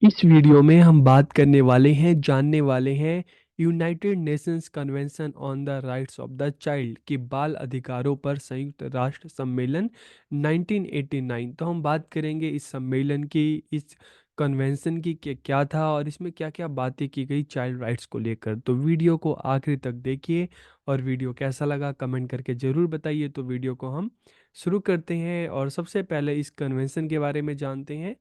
इस वीडियो में हम बात करने वाले हैं जानने वाले हैं United Nations convention on the rights of the child की बाल अधिकारों पर संयुक्त राष्ट्र सम्मेलन 1989। तो हम बात करेंगे इस सम्मेलन की, इस कन्वेंशन की क्या था और इसमें क्या क्या बातें की गई चाइल्ड राइट्स को लेकर। तो वीडियो को आखिरी तक देखिए और वीडियो कैसा लगा कमेंट करके ज़रूर बताइए। तो वीडियो को हम शुरू करते हैं और सबसे पहले इस कन्वेंशन के बारे में जानते हैं।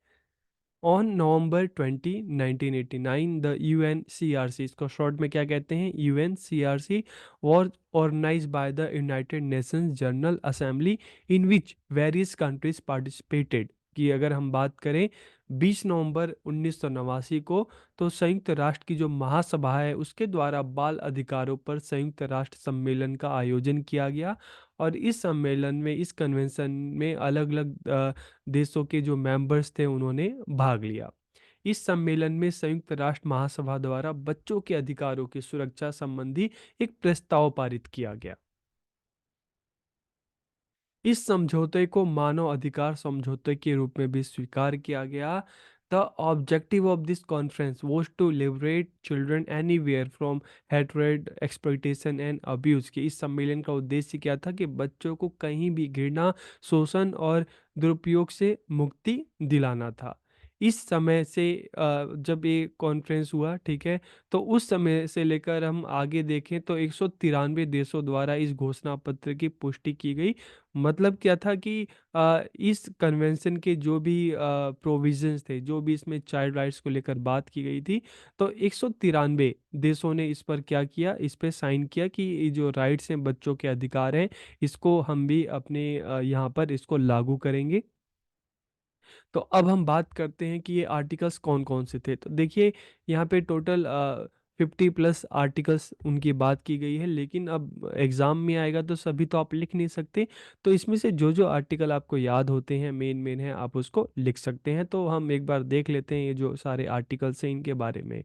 ऑन नवंबर 20 1989 द यूएनसीआरसी, इसको शॉर्ट में क्या कहते हैं, UNCRC was organise by the United Nations General Assembly in which various countries participated. कि अगर हम बात करें 20 नवंबर 1989 को, तो संयुक्त राष्ट्र की जो महासभा है उसके द्वारा बाल अधिकारों पर संयुक्त राष्ट्र सम्मेलन का आयोजन किया गया। और इस सम्मेलन में, इस कन्वेंशन में अलग अलग देशों के जो मेंबर्स थे उन्होंने भाग लिया। इस सम्मेलन में संयुक्त राष्ट्र महासभा द्वारा बच्चों के अधिकारों की सुरक्षा संबंधी एक प्रस्ताव पारित किया गया। इस समझौते को मानव अधिकार समझौते के रूप में भी स्वीकार किया गया। The objective of this conference was to liberate children anywhere from hatred exploitation and abuse. के इस सम्मेलन का उद्देश्य क्या था कि बच्चों को कहीं भी घृणा, शोषण और दुरुपयोग से मुक्ति दिलाना था। इस समय से जब ये कॉन्फ्रेंस हुआ, ठीक है, तो उस समय से लेकर हम आगे देखें तो 193 देशों द्वारा इस घोषणा पत्र की पुष्टि की गई। मतलब क्या था कि इस कन्वेंशन के जो भी प्रोविजंस थे, जो भी इसमें चाइल्ड राइट्स को लेकर बात की गई थी, तो 193 देशों ने इस पर क्या किया, इस पे साइन किया कि ये जो राइट्स हैं, बच्चों के अधिकार हैं, इसको हम भी अपने यहाँ पर इसको लागू करेंगे। तो अब हम बात करते हैं कि ये आर्टिकल्स कौन कौन से थे। तो देखिए, यहाँ पे टोटल 50+ आर्टिकल्स उनकी बात की गई है, लेकिन अब एग्ज़ाम में आएगा तो सभी तो आप लिख नहीं सकते। तो इसमें से जो जो आर्टिकल आपको याद होते हैं, मेन मेन है, आप उसको लिख सकते हैं। तो हम एक बार देख लेते हैं ये जो सारे आर्टिकल्स हैं इनके बारे में।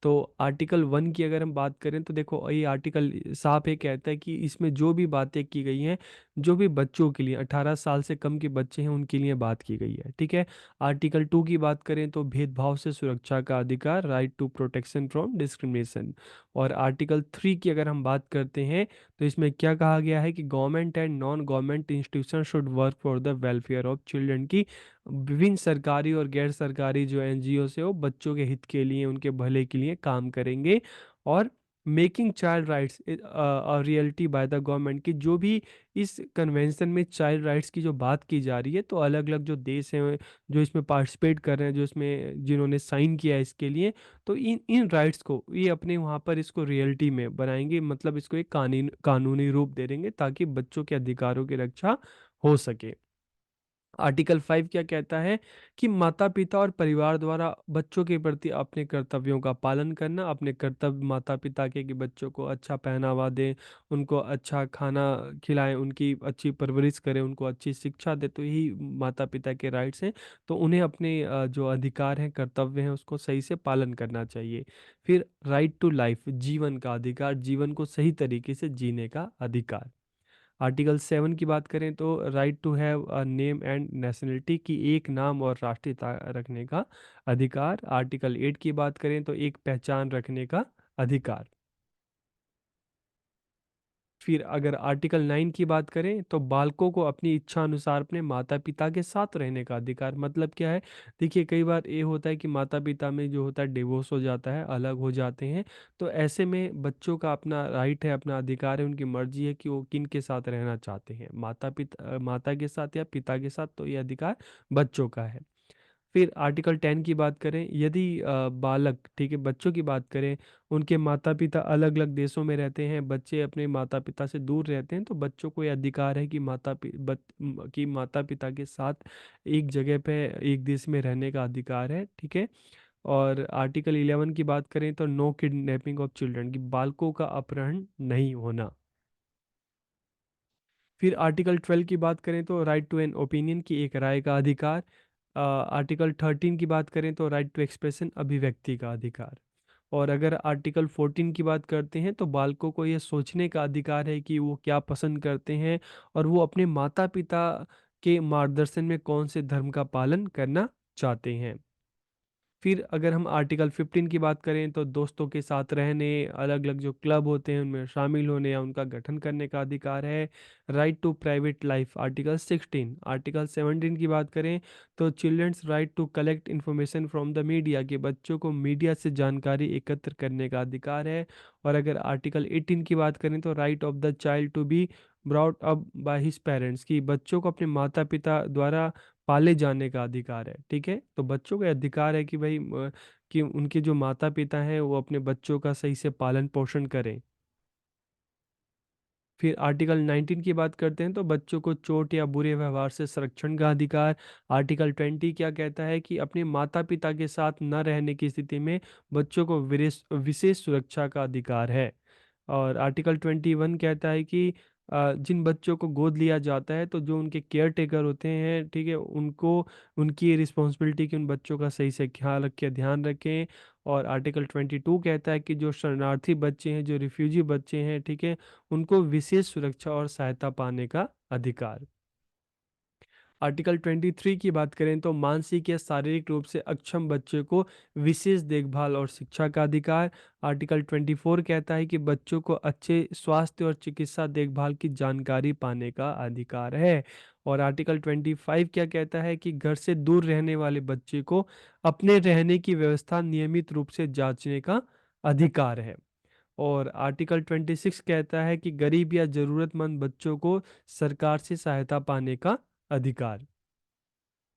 तो आर्टिकल 1 की अगर हम बात करें तो देखो, ये आर्टिकल साफ ये कहता है कि इसमें जो भी बातें की गई हैं, जो भी बच्चों के लिए 18 साल से कम के बच्चे हैं उनके लिए बात की गई है, ठीक है। आर्टिकल 2 की बात करें तो भेदभाव से सुरक्षा का अधिकार, right to protection from discrimination. और आर्टिकल 3 की अगर हम बात करते हैं तो इसमें क्या कहा गया है कि government and non government institution should work for the welfare of children. की विभिन्न सरकारी और गैर सरकारी जो एनजीओ से वो बच्चों के हित के लिए, उनके भले के लिए काम करेंगे। और making child rights reality by the government, की जो भी इस कन्वेंशन में चाइल्ड राइट्स की जो बात की जा रही है, तो अलग अलग जो देश हैं जो इसमें पार्टिसिपेट कर रहे हैं, जो इसमें जिन्होंने साइन किया है इसके लिए, तो इन इन राइट्स को ये अपने वहाँ पर इसको रियलिटी में बनाएंगे, मतलब इसको एक कानूनी रूप दे देंगे ताकि बच्चों के अधिकारों की रक्षा हो सके। आर्टिकल 5 क्या कहता है कि माता पिता और परिवार द्वारा बच्चों के प्रति अपने कर्तव्यों का पालन करना। अपने कर्तव्य माता पिता के कि बच्चों को अच्छा पहनावा दें, उनको अच्छा खाना खिलाएं, उनकी अच्छी परवरिश करें, उनको अच्छी शिक्षा दें, तो यही माता पिता के राइट्स हैं। तो उन्हें अपने जो अधिकार हैं, कर्तव्य हैं, उसको सही से पालन करना चाहिए। फिर राइट टू लाइफ, जीवन का अधिकार, जीवन को सही तरीके से जीने का अधिकार। आर्टिकल 7 की बात करें तो right to have a name and nationality, की एक नाम और राष्ट्रीयता रखने का अधिकार। आर्टिकल 8 की बात करें तो एक पहचान रखने का अधिकार। फिर अगर आर्टिकल 9 की बात करें तो बालकों को अपनी इच्छा अनुसार अपने माता पिता के साथ रहने का अधिकार। मतलब क्या है, देखिए कई बार ये होता है कि माता पिता में जो होता है डिवोर्स हो जाता है, अलग हो जाते हैं। तो ऐसे में बच्चों का अपना राइट है, अपना अधिकार है, उनकी मर्जी है कि वो किन के साथ रहना चाहते हैं, माता के साथ या पिता के साथ। तो ये अधिकार बच्चों का है। फिर आर्टिकल 10 की बात करें, यदि बालक, ठीक है, बच्चों की बात करें, उनके माता पिता अलग अलग देशों में रहते हैं, बच्चे अपने माता पिता से दूर रहते हैं, तो बच्चों को ये अधिकार है कि माता पिता के साथ एक जगह पे, एक देश में रहने का अधिकार है, ठीक है। और आर्टिकल 11 की बात करें तो नो किडनैपिंग ऑफ चिल्ड्रन, की बालकों का अपहरण नहीं होना। फिर आर्टिकल 12 की बात करें तो राइट टू एन ओपिनियन, की एक राय का अधिकार। आर्टिकल 13 की बात करें तो राइट टू एक्सप्रेशन, अभिव्यक्ति का अधिकार। और अगर आर्टिकल 14 की बात करते हैं तो बालकों को ये सोचने का अधिकार है कि वो क्या पसंद करते हैं और वो अपने माता पिता के मार्गदर्शन में कौन से धर्म का पालन करना चाहते हैं। फिर अगर हम आर्टिकल 15 की बात करें तो दोस्तों के साथ रहने, अलग-अलग जो क्लब होते हैं उनमें शामिल होने या उनका गठन करने का अधिकार है। Right to private life article 16। Article 17 की बात करें तो children's right to collect information from the media, कि बच्चों को मीडिया से जानकारी एकत्र करने का अधिकार है। और अगर आर्टिकल 18 की बात करें तो right of the child to be brought up by his parents, कि बच्चों को अपने माता-पिता द्वारा पाले जाने का अधिकार है, ठीक है? तो बच्चों का अधिकार है कि भई कि उनके जो माता-पिता हैं वो अपने बच्चों का सही से पालन-पोषण करें। फिर आर्टिकल 19 की बात करते हैं तो बच्चों को चोट या बुरे व्यवहार से संरक्षण का अधिकार। आर्टिकल 20 क्या कहता है कि अपने माता-पिता के साथ न रहने की स्थिति में बच्चों को विशेष सुरक्षा का अधिकार है। और आर्टिकल 21 कहता है कि जिन बच्चों को गोद लिया जाता है तो जो उनके केयर टेकर होते हैं, ठीक है? उनको उनकी ये रिस्पॉन्सिबिलिटी कि उन बच्चों का सही से ख़्याल रखें, ध्यान रखें। और आर्टिकल 22 कहता है कि जो शरणार्थी बच्चे हैं, जो रिफ्यूजी बच्चे हैं, ठीक है? उनको विशेष सुरक्षा और सहायता पाने का अधिकार। आर्टिकल 23 की बात करें तो मानसिक या शारीरिक रूप से अक्षम बच्चे को विशेष देखभाल और शिक्षा का अधिकार। आर्टिकल 24 कहता है कि बच्चों को अच्छे स्वास्थ्य और चिकित्सा देखभाल की जानकारी पाने का अधिकार है। और आर्टिकल 25 क्या कहता है कि घर से दूर रहने वाले बच्चे को अपने रहने की व्यवस्था नियमित रूप से जांचने का अधिकार है। और आर्टिकल 26 कहता है कि गरीब या ज़रूरतमंद बच्चों को सरकार से सहायता पाने का अधिकार।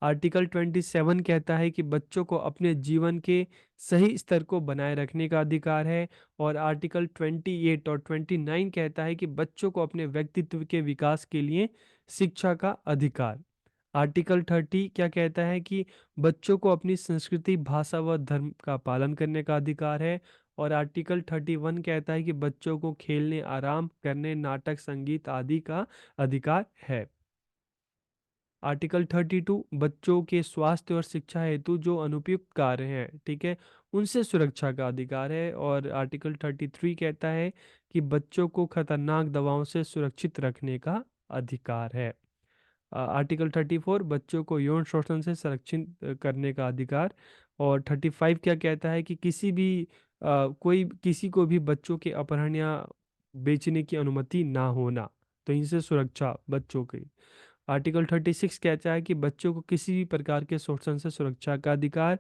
आर्टिकल 27 कहता है कि बच्चों को अपने जीवन के सही स्तर को बनाए रखने का अधिकार है। और आर्टिकल 28 और 29 कहता है कि बच्चों को अपने व्यक्तित्व के विकास के लिए शिक्षा का अधिकार। आर्टिकल 30 क्या कहता है कि बच्चों को अपनी संस्कृति, भाषा व धर्म का पालन करने का अधिकार है। और आर्टिकल 31 कहता है कि बच्चों को खेलने, आराम करने, नाटक, संगीत आदि का अधिकार है। आर्टिकल 32 बच्चों के स्वास्थ्य और शिक्षा हेतु जो अनुपयुक्त कार्य हैं, ठीक है, उनसे सुरक्षा का अधिकार है। और आर्टिकल 33 कहता है कि बच्चों को खतरनाक दवाओं से सुरक्षित रखने का अधिकार है। आर्टिकल 34 बच्चों को यौन शोषण से संरक्षित करने का अधिकार। और 35 क्या कहता है कि कोई किसी को भी बच्चों के अपहरण या बेचने की अनुमति ना होना, तो इनसे सुरक्षा बच्चों की। आर्टिकल 36 कहता है कि बच्चों को किसी भी प्रकार के शोषण से सुरक्षा का अधिकार।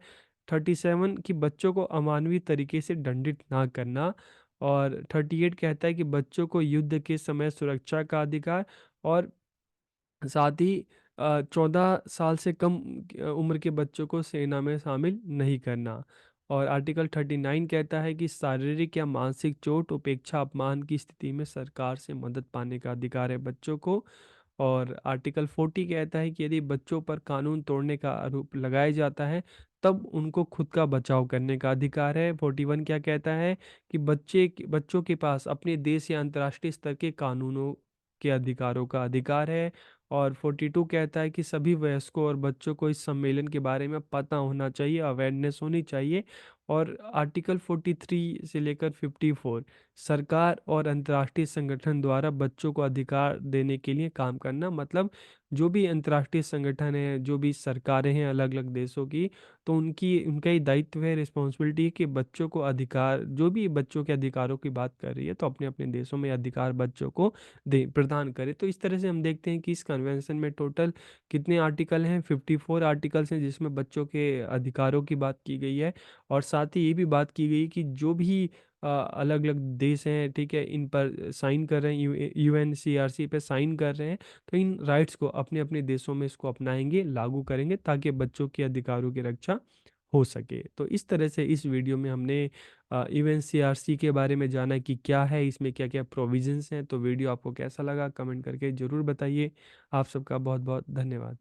37 कि बच्चों को अमानवीय तरीके से दंडित ना करना। और 38 कहता है कि बच्चों को युद्ध के समय सुरक्षा का अधिकार। और साथ ही 14 साल से कम उम्र के बच्चों को सेना में शामिल नहीं करना। और आर्टिकल 39 कहता है कि शारीरिक या मानसिक चोट, उपेक्षा, अपमान की स्थिति में सरकार से मदद पाने का अधिकार है बच्चों को। और आर्टिकल 40 कहता है कि यदि बच्चों पर कानून तोड़ने का आरोप लगाया जाता है तब उनको खुद का बचाव करने का अधिकार है। 41 क्या कहता है कि बच्चों के पास अपने देश या अंतर्राष्ट्रीय स्तर के कानूनों के अधिकारों का अधिकार है। और 42 कहता है कि सभी वयस्कों और बच्चों को इस सम्मेलन के बारे में पता होना चाहिए, अवेयरनेस होनी चाहिए। और आर्टिकल 43 से लेकर 54 सरकार और अंतर्राष्ट्रीय संगठन द्वारा बच्चों को अधिकार देने के लिए काम करना, मतलब जो भी अंतर्राष्ट्रीय संगठन है, जो भी सरकारें हैं अलग अलग देशों की, तो उनका ही दायित्व है, रिस्पॉन्सिबिलिटी है कि बच्चों को अधिकार, जो भी बच्चों के अधिकारों की बात कर रही है तो अपने अपने देशों में अधिकार बच्चों को दे प्रदान करे। तो इस तरह से हम देखते हैं कि इस कन्वेंशन में टोटल कितने आर्टिकल हैं, 54 आर्टिकल्स हैं जिसमें बच्चों के अधिकारों की बात की गई है। और साथ ही ये भी बात की गई कि जो भी अलग अलग देश हैं, ठीक है, इन पर साइन कर रहे हैं, यूएनसीआरसी पे साइन कर रहे हैं, तो इन राइट्स को अपने अपने देशों में इसको अपनाएंगे, लागू करेंगे ताकि बच्चों के अधिकारों की रक्षा हो सके। तो इस तरह से इस वीडियो में हमने यूएनसीआरसी के बारे में जाना कि क्या है, इसमें क्या क्या प्रोविजंस हैं। तो वीडियो आपको कैसा लगा कमेंट करके ज़रूर बताइए। आप सबका बहुत बहुत धन्यवाद।